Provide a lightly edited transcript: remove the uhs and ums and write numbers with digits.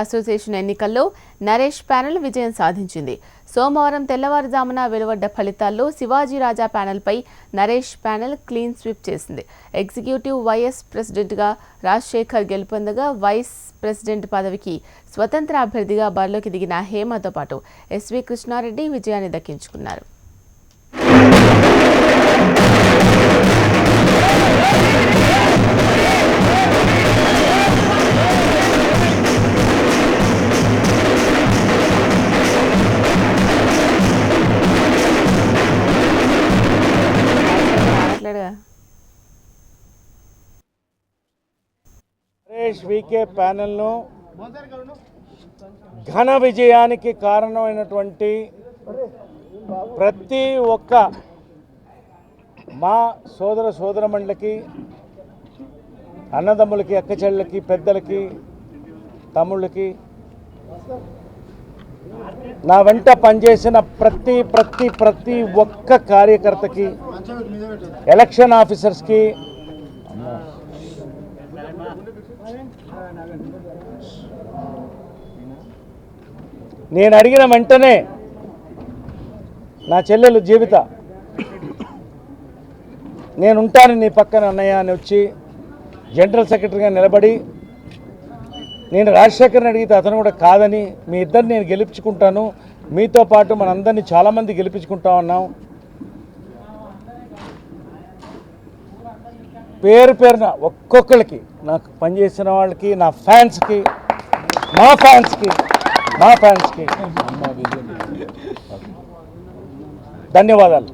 Association ఎన్నికల్లో Naresh panel విజయం సాధించింది. సోమవారం తెల్లవారుజామున వెలువడ్డ ఫలితాల్లో శివాజీ రాజా ప్యానెల్పై నరేష్ ప్యానెల్ క్లీన్ స్వీప్ చేసింది. ఎగ్జిక్యూటివ్ వైస్ ప్రెసిడెంట్గా రాజశేఖర్ గెలుపొందగా వైస్ ప్రెసిడెంట్ పదవికి స్వతంత్ర అభ్యర్థిగా బరిలోకి దిగిన హేమతో పాటు ఎస్వి కృష్ణారెడ్డి విజయాన్ని దక్కించుకున్నారు. నరేష్ వికే ప్యానెల్ను ఘన విజయానికి కారణమైనటువంటి ప్రతి ఒక్క మా సోదరమణులకి, అన్నదమ్ములకి, అక్కచెళ్ళకి, పెద్దలకి, తమ్ముళ్ళకి, నా వెంట పనిచేసిన ప్రతి ఒక్క కార్యకర్తకి, ఎలక్షన్ ఆఫీసర్స్కి, నేను అడిగిన వెంటనే నా చెల్లెలు జీవిత నేనుంటాను నీ పక్కన అన్నయ్య అని వచ్చి జనరల్ సెక్రటరీగా నిలబడి, నేను రాజశేఖర్ని అడిగితే అతను కూడా కాదని, మీ ఇద్దరిని నేను గెలిపించుకుంటాను, మీతో పాటు మనందరినీ చాలామంది గెలిపించుకుంటామన్నాం. పేరున ఒక్కొక్కరికి, నాకు పనిచేసిన వాళ్ళకి, నా ఫ్యాన్స్కి, మా ఫ్యాన్స్కి ధన్యవాదాలు.